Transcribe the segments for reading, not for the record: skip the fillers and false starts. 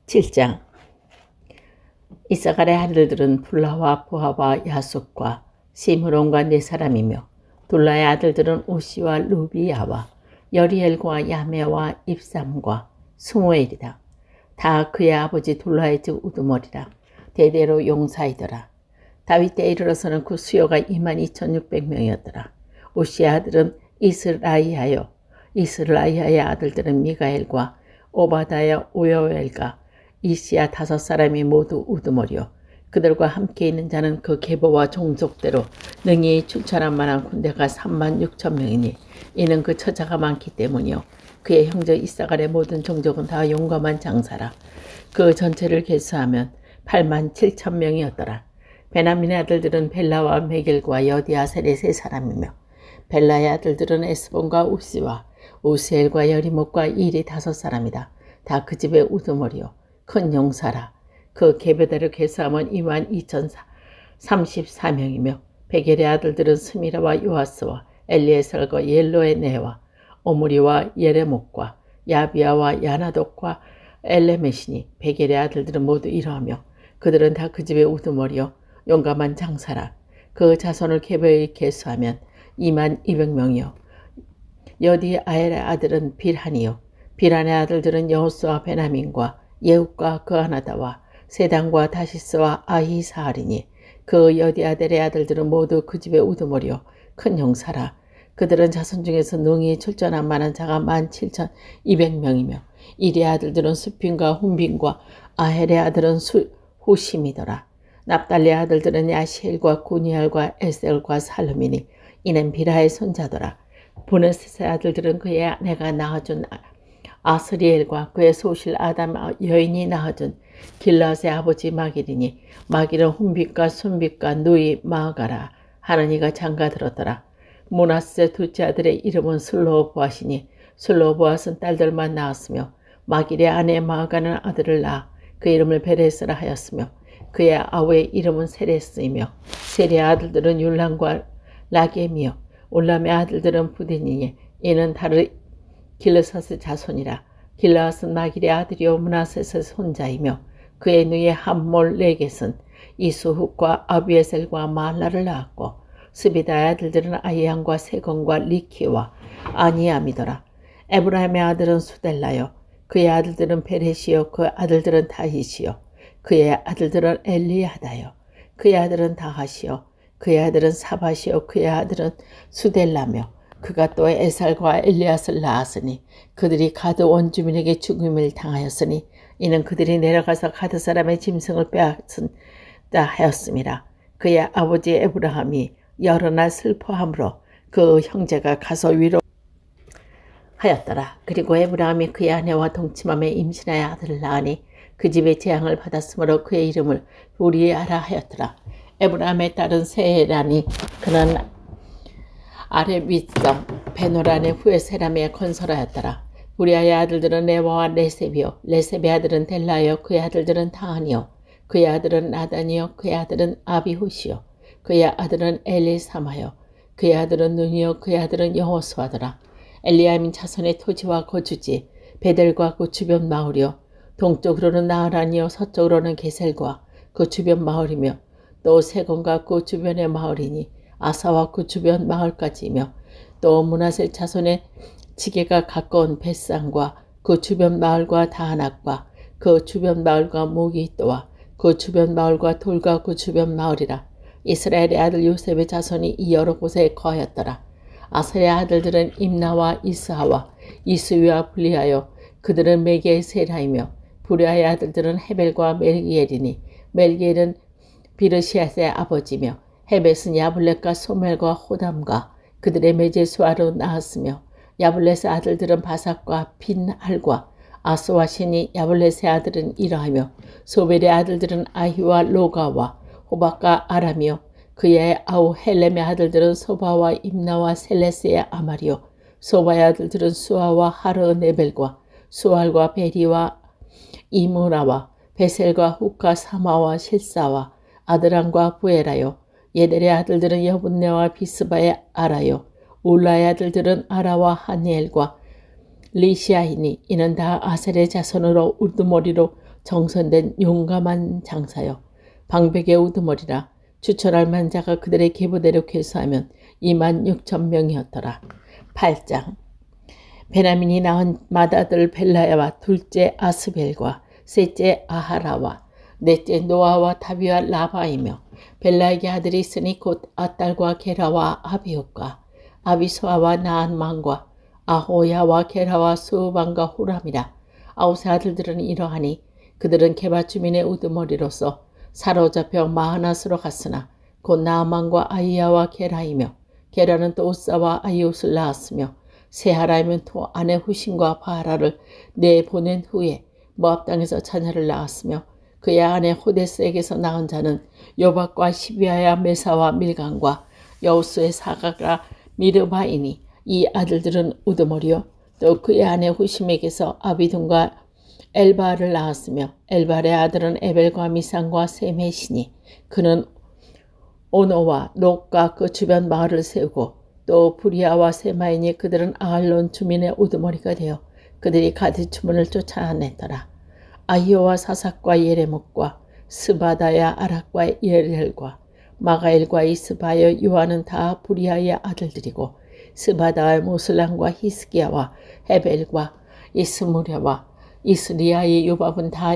7장. 이사갈의 아들들은 불라와 부하와 야숫과 시므론과 네 사람이며, 둘라의 아들들은 오시와 루비야와 여리엘과 야메와 입삼과 스무엘이다. 다 그의 아버지 둘라의 집 우두머리라. 대대로 용사이더라. 다윗 때 이르러서는 그 수요가 22,600명이었더라. 오시의 아들은 이스라이하여, 이스라이하의 아들들은 미가엘과 오바다야 오여엘과 이시야 5사람이 모두 우두머리요. 그들과 함께 있는 자는 그 계보와 종족대로 능히 출전할 만한 군대가 36,000명이니 이는 그 처자가 많기 때문이요. 그의 형제 이사갈의 모든 종족은 다 용감한 장사라. 그 전체를 계수하면 87,000명이었더라. 베냐민의 아들들은 벨라와 메겔과 여디아셀의 3사람이며, 벨라의 아들들은 에스본과 우시와 우스엘과 여리목과 일이 5사람이다. 다 그 집의 우두머리요. 큰 용사라. 그 계배대로 계수하면 22,034명이며, 베겔의 아들들은 스미라와 요아스와 엘리에셀과 옐로에네와 오므리와 예레목과 야비아와 야나독과 엘레메시니. 베겔의 아들들은 모두 이러하며 그들은 다 그 집의 우두머리요 용감한 장사라. 그 자손을 계배에 계수하면 22,000명이요. 여디아엘의 아들은 빌한이요. 빌한의 아들들은 여호수아 베냐민과 예후과 그아나다와 세단과 다시스와 아히사하리니 그 여디아델의 아들들은 모두 그 집의 우두머리요 큰 용사라. 그들은 자손 중에서 능히 출전할 만한 자가 17,200명이며 이리의 아들들은 수핀과 훈빈과 아헬의 아들은 후심이더라. 납달리의 아들들은 야시엘과 구니알과 에셀과 살루미니 이는 비라의 손자더라. 보네스의 아들들은 그의 아내가 낳아준 아스리엘과 그의 소실 아담 여인이 낳아준 길라스의 아버지 마길이니 마길은 훈빛과 순빛과 누이 마아가라 하는 이가 장가들었더라. 모나스의 둘째 아들의 이름은 슬로보아시니 슬로보아스는 딸들만 낳았으며 마길의 아내 마아가는 아들을 낳아 그 이름을 베레스라 하였으며 그의 아우의 이름은 세레스이며 세레의 아들들은 율람과 라겜이요 올람의 아들들은 부디니니 이는 다르 길르앗의 자손이라. 길르앗은 마길의 아들이요 므낫셋의 손자이며 그의 누이 함몰레겟은 이수훅과 아비에셀과 마알라를 낳았고 스비다의 아들들은 아이안과 세건과 리키와 아니암이더라. 에브라임의 아들은 수델라요 그의 아들들은 베레시요 그 아들들은 다히시요 그의 아들들은 엘리하다요 그의 아들은 다하시요 그의 아들은 사바시요 그의 아들은 수델라며 그가 또 에살과 엘리앗을 낳았으니 그들이 가드 원주민에게 죽임을 당하였으니 이는 그들이 내려가서 가드 사람의 짐승을 빼앗은다 하였음이라. 그의 아버지 에브라함이 여러 날 슬퍼함으로 그 형제가 가서 위로 하였더라. 그리고 에브라함이 그의 아내와 동침함에 임신하여 아들을 낳으니 그 집에 재앙을 받았으므로 그의 이름을 우리아라 하였더라. 에브라함의 딸은 세라니 그는 아레윗성 베노란의 후에 세람에 건설하였더라. 우리아의 아들들은 레와와 레셉이요 레셉의 아들은 델라요 그의 아들들은 타한이요 그의 아들은 나단이요 그의 아들은 아비후시요 그의 아들은 엘리사마요 그의 아들은 눈이요 그의 아들은 여호수아더라. 엘리야민 자손의 토지와 거주지 베델과 그 주변 마을이요 동쪽으로는 나하란이요 서쪽으로는 게셀과 그 주변 마을이며 또 세건과 그 주변의 마을이니 아사와 그 주변 마을까지이며 또 므낫의 자손의 지게가 가까운 벳산과 그 주변 마을과 다하낙과 그 주변 마을과 모기또와 그 주변 마을과 돌과 그 주변 마을이라. 이스라엘의 아들 요셉의 자손이 이 여러 곳에 거하였더라. 아사의 아들들은 임나와 이스하와 이스위와 블리하여 그들은 메기의 세라이며 부랴의 아들들은 헤벨과 멜기엘이니 멜기엘은 비르시앗의 아버지며 헤벳은 야블렛과 소멜과 호담과 그들의 메제수아로 낳았으며 야블렛의 아들들은 바삭과 빈할과 아스와신이 야블렛의 아들은 이러하며 소벨의 아들들은 아히와 로가와 호박과 아람이요 그의 아우 헬렘의 아들들은 소바와 임나와 셀레스의 아마리요 소바의 아들들은 수아와 하르네벨과 수알과 베리와 이무라와 베셀과 훅과 사마와 실사와 아드람과 부에라요 예델의 아들들은 여분네와 비스바의 아라요 울라의 아들들은 아라와 하니엘과 리시아이니 이는 다 아셀의 자손으로 우두머리로 정선된 용감한 장사여. 방백의 우두머리라. 추천할 만자가 그들의 계보대로 계수하면 26,000명이었더라. 8장. 베냐민이 낳은 맏아들 벨라야와 둘째 아스벨과 셋째 아하라와 넷째 노아와 다비와 라바이며 벨라에게 아들이 있으니 곧 아딸과 게라와 아비옷과 아비소아와 나한만과 아호야와 게라와 수반과 후람이라. 아홉의 아들들은 이러하니 그들은 게바 주민의 우두머리로서 사로잡혀 마하낫으로 갔으나 곧 나아만과 아이야와 게라이며 게라는 또 우사와 아이옷을 낳았으며 세하라이면 또 아내 후신과 바하라를 내보낸 후에 모압 땅에서 자녀를 낳았으며 그의 아내 호데스에게서 낳은 자는 요박과 시비아야 메사와 밀강과 여우스의 사가라 미르바이니. 이 아들들은 우두머리요. 또 그의 아내 후심에게서 아비돈과 엘바를 낳았으며 엘발의 아들은 에벨과 미상과 셈헤시니. 그는 오노와 녹과 그 주변 마을을 세우고 또 부리아와 세마이니. 그들은 아할론 주민의 우두머리가 되어 그들이 가드주문을 쫓아냈더라. 아히오와 사삭과 예레목과 스바다야 아락과 예렐과 마가엘과 이스바여 요한은 다 부리아의 아들들이고 스바다의 모슬람과 히스기야와 헤벨과 이스무랴와 이스리아의 요밥은 다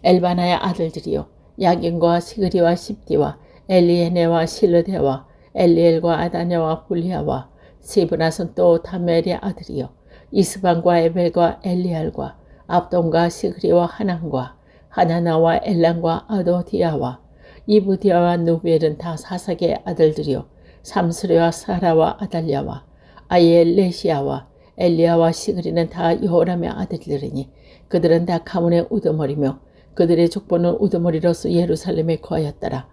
엘바나의 아들들이요. 야긴과 시그리와 십디와 엘리에네와 실르데와 엘리엘과 아다냐와 불리아와 시브낫은 또 다멜의 아들이요. 이스반과 에벨과 엘리알과 압돈과 시그리와 하난과 하나나와 엘란과 아도디아와 이브디아와 누벨은 다 사삭의 아들들이요. 삼스레와 사라와 아달랴와 아이엘레시아와 엘리야와 시그리는 다 여호람의 아들들이니 그들은 다 가문의 우두머리며 그들의 족보는 우두머리로서 예루살렘에 거하였더라.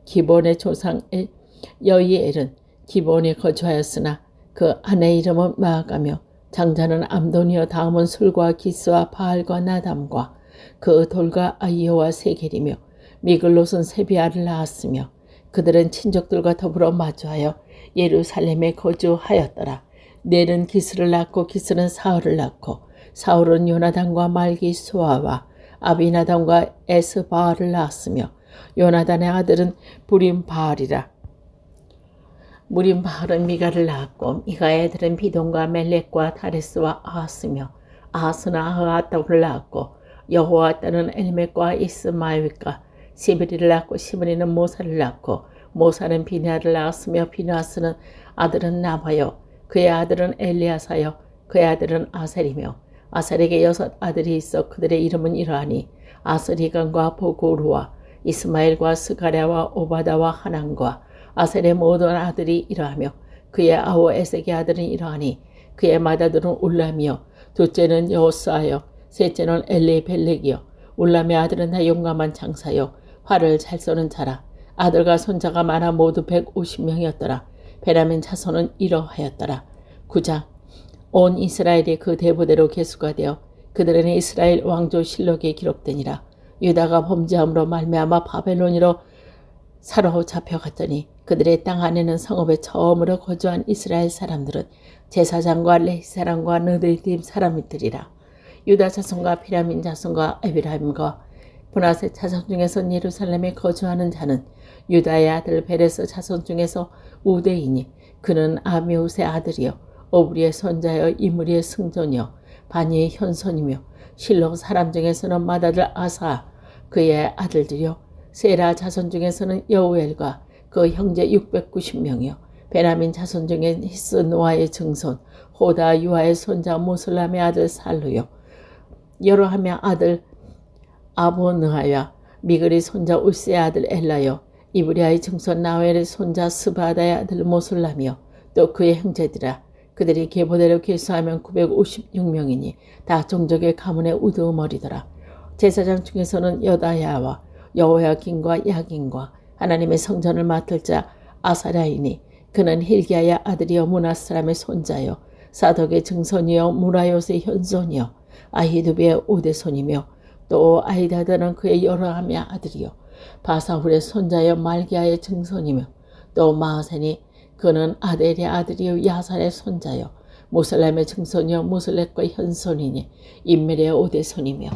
기본의 조상 여이엘은 기본에 거주하였으나 그 아내 이름은 마아가며 장자는 암돈이요. 다음은 술과 기스와 바알과 나담과 그 돌과 아이오와 세겔이며 미글롯은 세비아를 낳았으며 그들은 친족들과 더불어 마주하여 예루살렘에 거주하였더라. 넬은 기스를 낳고 기스는 사울을 낳고 사울은 요나단과 말기 수아와 아비나단과 에스바알을 낳았으며 요나단의 아들은 부림바알이라. 무림바알은 미가를 낳았고 미가의 아들은 비돈과 멜렉과 다레스와 아하스며 아하스는 아하따를 낳았고 여호와 딸은 엘멕과 이스마엘과 시브리를 낳고 시브리는 모사를 낳고 모사는 비냐를 낳았으며 비나스는 아들은 나바요. 그의 아들은 엘리아사요. 그의 아들은 아셀이며 아셀에게 6 아들이 있어 그들의 이름은 이러하니 아스리간과 보고루와 이스마엘과 스가랴와 오바다와 하난과 아셀의 모든 아들이 이러하며 그의 아우 에색의 아들은 이러하니 그의 맏아들은 울람이요. 둘째는 여호스아요. 셋째는 엘리벨렉이요. 울람의 아들은 다 용감한 장사요. 활을 잘 쏘는 자라. 아들과 손자가 많아 모두 150명이었더라. 베냐민 자손은 이러하였더라. 9장. 온 이스라엘이 그 대부대로 계수가 되어 그들은 이스라엘 왕조 실록에 기록되니라. 유다가 범죄함으로 말미암아 바벨론으로 사로잡혀갔더니 그들의 땅 안에는 성읍에 처음으로 거주한 이스라엘 사람들은 제사장과 레위 사람과 느디딤 사람이들이라. 유다 자손과 베냐민 자손과 에브라임과 브나세 자손 중에서 예루살렘에 거주하는 자는 유다의 아들 베레스 자손 중에서 우대이니 그는 아미웃의 아들이요 오브리의 손자여 이므리의 승존이요 바니의 현손이며 실록 사람 중에서는 맏아들 아사 그의 아들들이요 세라 자손 중에서는 여우엘과 그 형제 690명이요 베냐민 자손 중에 히스 노아의 증손 호다 유아의 손자 모슬람의 아들 살루요 여로함의 아들 아보느하야 미글의 손자 울세의 아들 엘라요 이브리아의 증손 나웰의 손자 스바다의 아들 모슬람이요 또 그의 형제들아 그들이 계보대로 계수하면 956명이니 다 종족의 가문의 우두머리더라. 제사장 중에서는 여다야와 여호야긴과 야긴과 하나님의 성전을 맡을 자 아사랴이니 그는 힐기야의 아들이요 문하스 사람의 손자요 사독의 증손이요 무라요스의 현손이요 아히두비의 오대손이며 또 아이다드는 그의 여로함의 아들이요 바사훌의 손자여 말기야의 증손이며 또 마하센이 그는 아델의 아들이요 야살의 손자요 무슬람의 증손이요 무슬렉과 현손이니 인멜의 오대손이며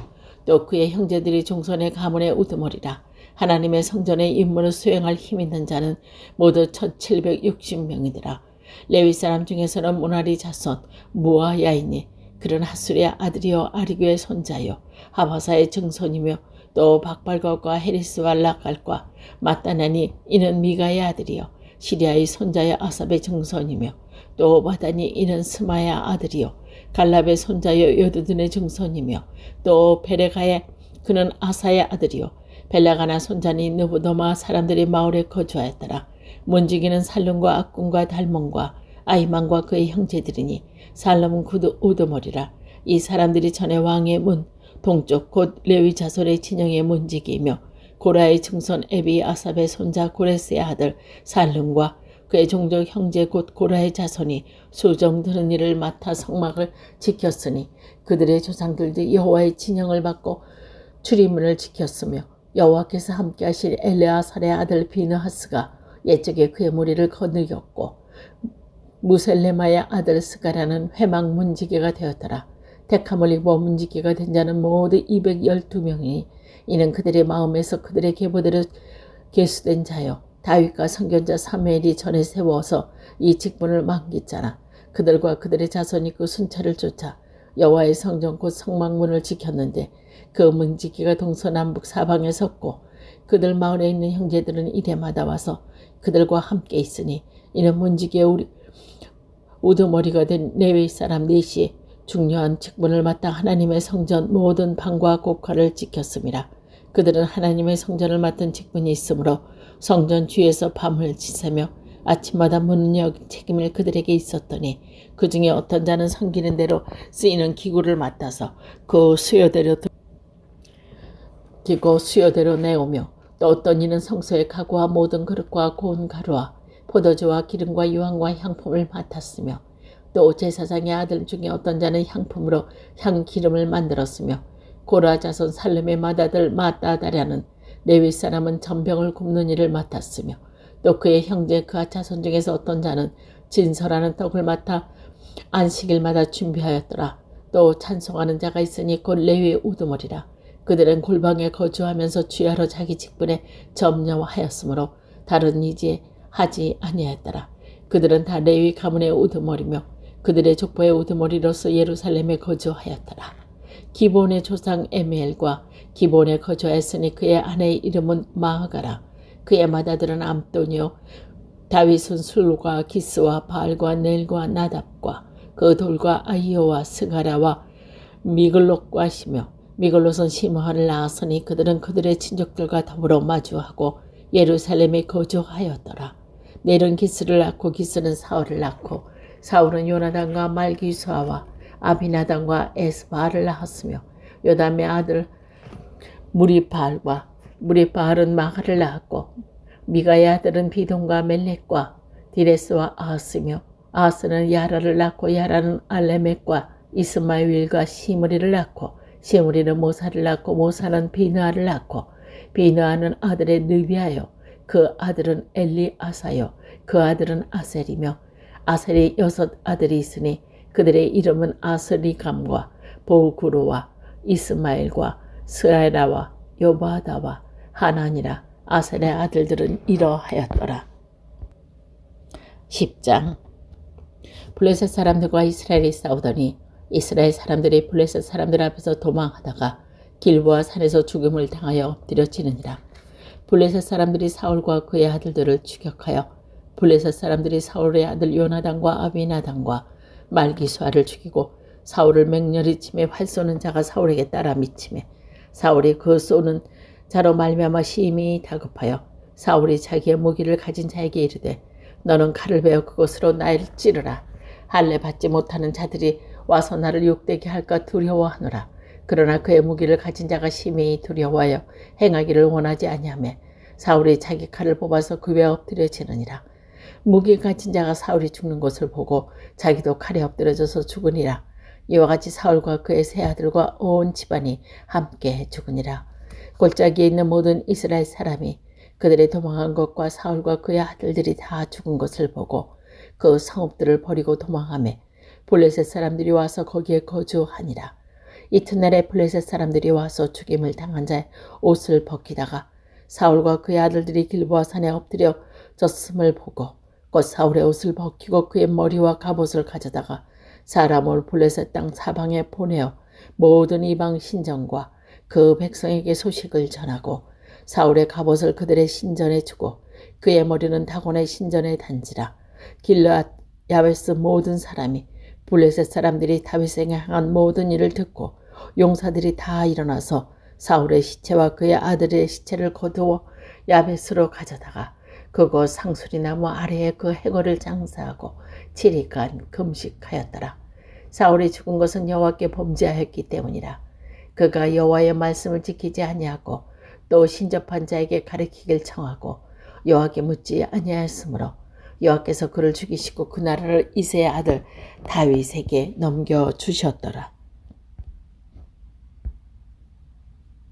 또 그의 형제들이 종손의 가문의 우두머리라. 하나님의 성전의 임무를 수행할 힘 있는 자는 모두 1760명이더라. 레위 사람 중에서는 무나리 자손 무아야이니 그는 하수리의 아들이요 아리교의 손자요 하바사의 증손이며 또 박발과과 헤리스와 락갈과 마따나니 이는 미가의 아들이요 시리아의 손자의 아삽의 증손이며 또 바다니 이는 스마의 아들이요 갈랍의 손자여 여두둔의 증손이며 또 베레가의 그는 아사의 아들이요 벨라가나 손자니 느부도마 사람들이 마을에 거주하였더라. 문지기는 살룸과 악군과 달몬과 아이만과 그의 형제들이니 살룸은 우두머리라. 이 사람들이 전에 왕의 문 동쪽 곧 레위 자손의 진영의 문지기이며 고라의 증손 에비 아삽의 손자 고레스의 아들 살룸과 그의 종족 형제 곧 고라의 자손이 수종 드는 일을 맡아 성막을 지켰으니 그들의 조상들도 여호와의 진영을 받고 출입문을 지켰으며 여호와께서 함께하실 엘레아살의 아들 비느하스가 옛적에 그의 무리를 거느렸고 무셀레마의 아들 스가라는 회막 문지기가 되었더라. 데카몰 입어 문지기가 된 자는 모두 212명이니 이는 그들의 마음에서 그들의 계보대로 계수된 자요 다윗과 선견자 사무엘이 전에 세워서 이 직분을 맡겼잖아. 그들과 그들의 자손이 그 순찰을 쫓아 여호와의 성전 곧 성막문을 지켰는데 그 문지기가 동서남북 사방에 섰고 그들 마을에 있는 형제들은 이래마다 와서 그들과 함께 있으니 이는 문지기의 우두머리가 된 레위 사람 넷이 중요한 직분을 맡아 하나님의 성전 모든 방과 곡화를 지켰습니다. 그들은 하나님의 성전을 맡은 직분이 있으므로 성전 주위에서 밤을 지새며 아침마다 문을 여긴 책임을 그들에게 있었더니 그 중에 어떤 자는 섬기는 대로 쓰이는 기구를 맡아서 그 수요대로 내오며 또 어떤 이는 성소의 가구와 모든 그릇과 고운 가루와 포도주와 기름과 유황과 향품을 맡았으며 또 제사장의 아들 중에 어떤 자는 향품으로 향기름을 만들었으며 고라 자손 살렘의 맏아들 마따다라는 레위 사람은 전병을 굽는 일을 맡았으며 또 그의 형제 그아 자손 중에서 어떤 자는 진설하는 떡을 맡아 안식일마다 준비하였더라. 또 찬송하는 자가 있으니 곧 레위의 우두머리라. 그들은 골방에 거주하면서 주야로 자기 직분에 점령하였으므로 다른 이제 하지 아니하였더라. 그들은 다 레위 가문의 우두머리며 그들의 족보의 우두머리로서 예루살렘에 거주하였더라. 기본의 조상 에미엘과 기본에 거주하였으니 그의 아내의 이름은 마하가라. 그의 맏아들은 암돈이요 다윗은 술과 기스와 바알과 넬과 나답과 그 돌과 아이오와 스가라와 미글롯과 시며 미글롯은 시므하를 낳았으니 그들은 그들의 친족들과 더불어 마주하고 예루살렘에 거주하였더라. 넬은 기스를 낳고 기스는 사울을 낳고 사울은 요나단과 말기수아와 아비나단과 에스바알을 낳았으며 요담의 아들 무리바알은 마가를 낳았고 미가의 아들은 비돈과 멜렉과 디레스와 아하스며 아하스는 야라를 낳고 야라는 알레멕과 이스마일과 시므리를 낳고 시므리는 모사를 낳고 모사는 비느아를 낳고 비느아는 아들의 느비아요 그 아들은 엘리아사요 그 아들은 아셀이며 아셀이 6 아들이 있으니 그들의 이름은 아스리감과 보구르와 이스마엘과 스에라와 요바다와 하나니라. 아셀의 아들들은 이러하였더라. 10장. 블레셋 사람들과 이스라엘이 싸우더니 이스라엘 사람들이 블레셋 사람들 앞에서 도망하다가 길보아 산에서 죽음을 당하여 엎드려지느니라. 블레셋 사람들이 사울과 그의 아들들을 추격하여 블레셋 사람들이 사울의 아들 요나단과 아비나단과 말기수아를 죽이고 사울을 맹렬히 치매 활 쏘는 자가 사울에게 따라 미치매 사울이 그 쏘는 자로 말미암아 심히 다급하여 사울이 자기의 무기를 가진 자에게 이르되 너는 칼을 베어 그것으로 나를 찌르라. 할례 받지 못하는 자들이 와서 나를 욕되게 할까 두려워하노라. 그러나 그의 무기를 가진 자가 심히 두려워하여 행하기를 원하지 아니하며 사울이 자기 칼을 뽑아서 그 위에 엎드려지느니라. 무기 가진 자가 사울이 죽는 것을 보고 자기도 칼에 엎드려져서 죽으니라. 이와 같이 사울과 그의 세 아들과 온 집안이 함께 죽으니라. 골짜기에 있는 모든 이스라엘 사람이 그들의 도망한 것과 사울과 그의 아들들이 다 죽은 것을 보고 그 성읍들을 버리고 도망하며 블레셋 사람들이 와서 거기에 거주하니라. 이튿날에 블레셋 사람들이 와서 죽임을 당한 자의 옷을 벗기다가 사울과 그의 아들들이 길보아 산에 엎드려 졌음을 보고 곧 사울의 옷을 벗기고 그의 머리와 갑옷을 가져다가 사람을 블레셋 땅 사방에 보내어 모든 이방 신전과 그 백성에게 소식을 전하고 사울의 갑옷을 그들의 신전에 주고 그의 머리는 다곤의 신전에 단지라. 길르앗 야베스 모든 사람이 블레셋 사람들이 다윗에게 행한 모든 일을 듣고 용사들이 다 일어나서 사울의 시체와 그의 아들의 시체를 거두어 야베스로 가져다가 그곳 상수리나무 아래에 그 해골을 장사하고 7일간 금식하였더라. 사울이 죽은 것은 여호와께 범죄하였기 때문이라. 그가 여호와의 말씀을 지키지 아니하고 또 신접한 자에게 가르치길 청하고 여호와께 묻지 아니하였으므로 여호와께서 그를 죽이시고 그 나라를 이새의 아들 다윗에게 넘겨주셨더라.